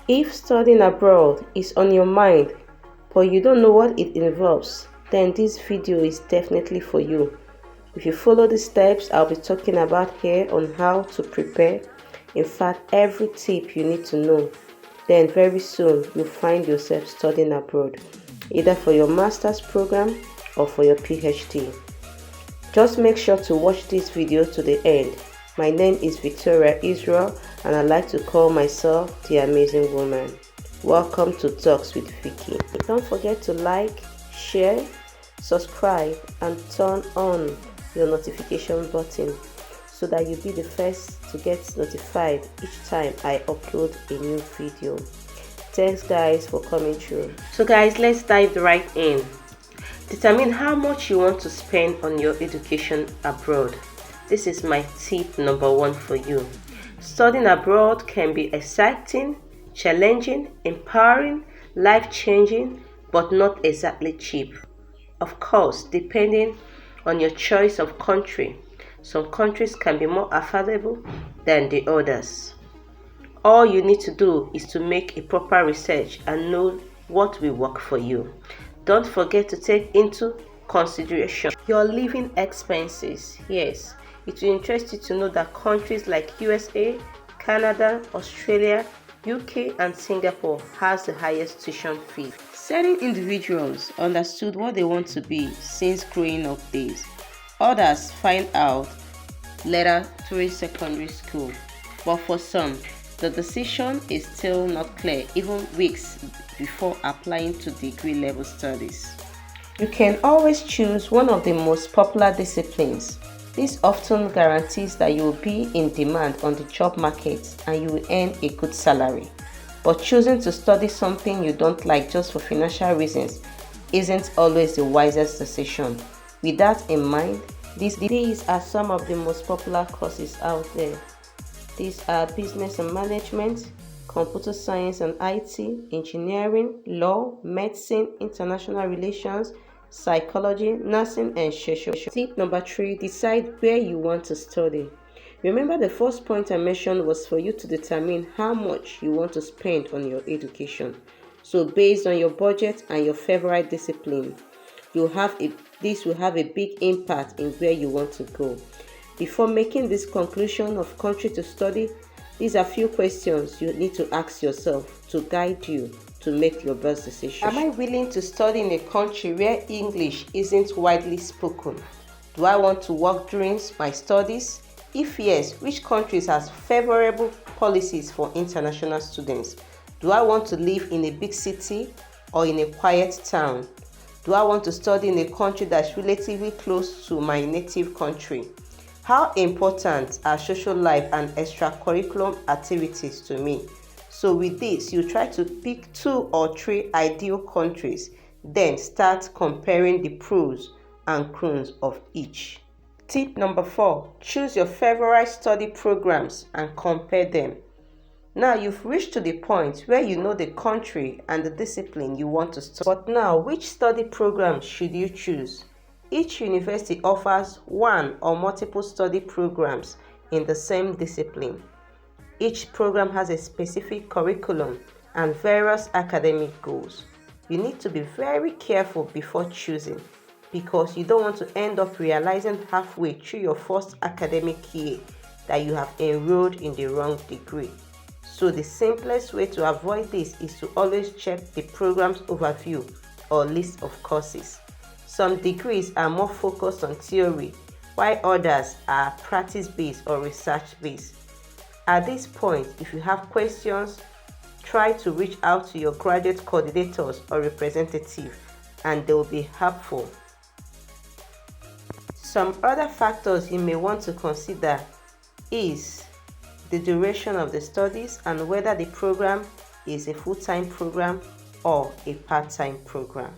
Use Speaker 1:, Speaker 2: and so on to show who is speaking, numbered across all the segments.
Speaker 1: If studying abroad is on your mind, but you don't know what it involves, then this video is definitely for you. If you follow the steps I'll be talking about here on how to prepare, in fact, every tip you need to know, then very soon you'll find yourself studying abroad, either for your master's program or for your PhD. Just make sure to watch this video to the end. My name is Victoria Israel and I like to call myself the Amazing Woman. Welcome to Talks with Vicky. Don't forget to like, share, subscribe and turn on your notification button so that you'll be the first to get notified each time I upload a new video. Thanks guys for coming through. So guys, let's dive right in. Determine how much you want to spend on your education abroad. This is my tip number 1 for you. Studying abroad can be exciting, challenging, empowering, life-changing, but not exactly cheap. Of course, depending on your choice of country, some countries can be more affordable than the others. All you need to do is to make a proper research and know what will work for you. Don't forget to take into consideration your living expenses. Yes, it will interest you to know that countries like USA, Canada, Australia, UK and Singapore has the highest tuition fee. Certain individuals understood what they want to be since growing up days. Others find out later through secondary school. But for some, the decision is still not clear even weeks before applying to degree level studies. You can always choose one of the most popular disciplines. This often guarantees that you will be in demand on the job market and you will earn a good salary. But choosing to study something you don't like just for financial reasons isn't always the wisest decision. With that in mind, these are some of the most popular courses out there. These are business and management, computer science and IT, engineering, law, medicine, international relations, psychology, nursing, and social. Tip number 3, decide where you want to study. Remember the first point I mentioned was for you to determine how much you want to spend on your education. So based on your budget and your favorite discipline, this will have a big impact in where you want to go. Before making this conclusion of country to study, these are few questions you need to ask yourself to guide you to make your best decision. Am I willing to study in a country where English isn't widely spoken? Do I want to work during my studies? If yes, which countries has favorable policies for international students? Do I want to live in a big city or in a quiet town? Do I want to study in a country that's relatively close to my native country? How important are social life and extracurricular activities to me? So with this, you try to pick 2 or 3 ideal countries, then start comparing the pros and cons of each. Tip number 4, choose your favorite study programs and compare them. Now you've reached to the point where you know the country and the discipline you want to study. But now, which study program should you choose? Each university offers one or multiple study programs in the same discipline. Each program has a specific curriculum and various academic goals. You need to be very careful before choosing because you don't want to end up realizing halfway through your first academic year that you have enrolled in the wrong degree. So the simplest way to avoid this is to always check the program's overview or list of courses. Some degrees are more focused on theory, while others are practice-based or research-based. At this point, if you have questions, try to reach out to your graduate coordinators or representative and they will be helpful. Some other factors you may want to consider is the duration of the studies and whether the program is a full-time program or a part-time program.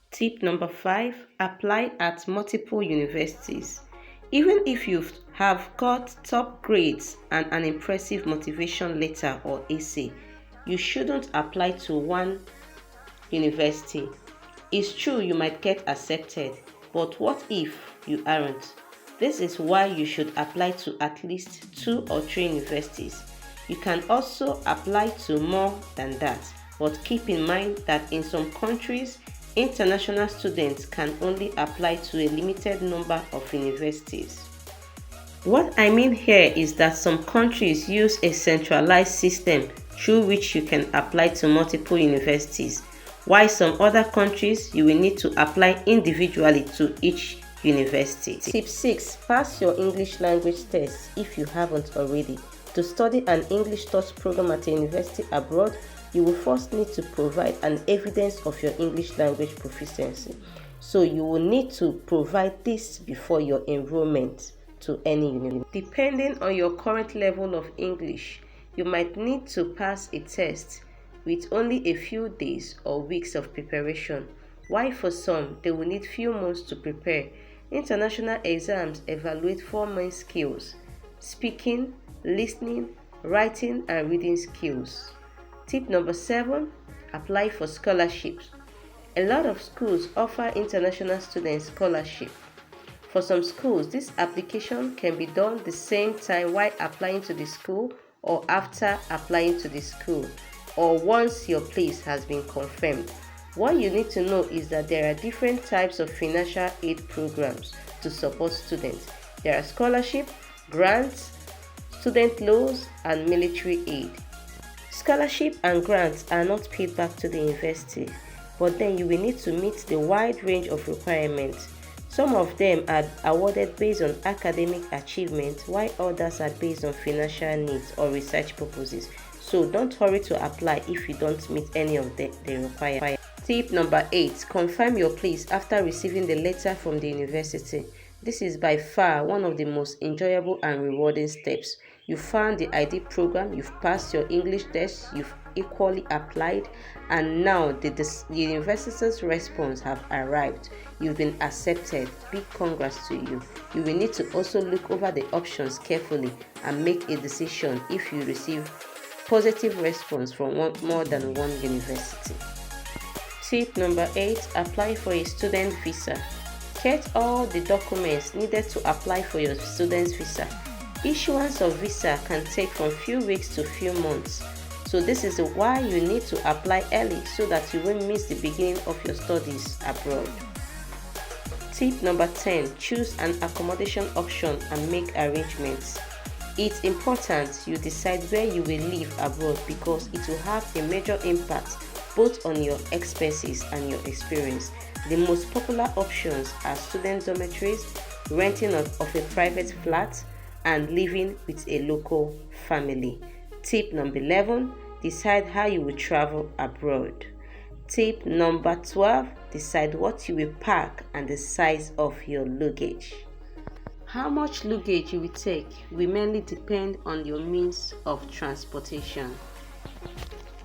Speaker 1: Tip number 5, apply at multiple universities. Even if you have got top grades and an impressive motivation letter or essay, you shouldn't apply to one university. It's true you might get accepted, but what if you aren't? This is why you should apply to at least 2 or 3 universities. You can also apply to more than that, but keep in mind that in some countries, international students can only apply to a limited number of universities. What I mean here is that some countries use a centralized system through which you can apply to multiple universities, while some other countries you will need to apply individually to each university. Tip 6. Pass your English language test if you haven't already. To study an English taught program at a university abroad, you will first need to provide an evidence of your English language proficiency. So you will need to provide this before your enrollment to any university. Depending on your current level of English, you might need to pass a test with only a few days or weeks of preparation, while for some, they will need few months to prepare. International exams evaluate 4 main skills: speaking, listening, writing, and reading skills. Tip number 7, apply for scholarships. A lot of schools offer international students scholarship. For some schools, this application can be done the same time while applying to the school or after applying to the school, or once your place has been confirmed. What you need to know is that there are different types of financial aid programs to support students. There are scholarship, grants, student loans, and military aid. Scholarship and grants are not paid back to the university, but then you will need to meet the wide range of requirements. Some of them are awarded based on academic achievement, while others are based on financial needs or research purposes. So don't hurry to apply if you don't meet any of the requirements. Tip number 8. Confirm your place after receiving the letter from the university. This is by far one of the most enjoyable and rewarding steps. You found the ID program, you've passed your English test, you've equally applied, and now the university's response have arrived. You've been accepted. Big congrats to you. You will need to also look over the options carefully and make a decision if you receive positive response from more than one university. Tip number 8. Apply for a student visa. Get all the documents needed to apply for your student's visa. Issuance of visa can take from few weeks to few months. So this is why you need to apply early so that you won't miss the beginning of your studies abroad. Tip number 10. Choose an accommodation option and make arrangements. It's important you decide where you will live abroad because it will have a major impact both on your expenses and your experience. The most popular options are student dormitories, renting of a private flat, and living with a local family. Tip number 11. Decide how you will travel abroad. Tip number 12. Decide what you will pack and the size of your luggage. How much luggage you will take will mainly depend on your means of transportation.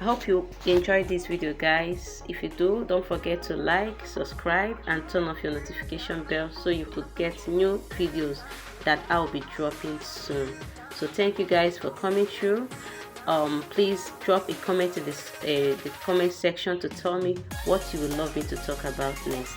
Speaker 1: I hope you enjoyed this video, guys. If you do, don't forget to like, subscribe, and turn off your notification bell so you could get new videos that I'll be dropping soon. So thank you guys for coming through. Please drop a comment in the comment section to tell me what you would love me to talk about next.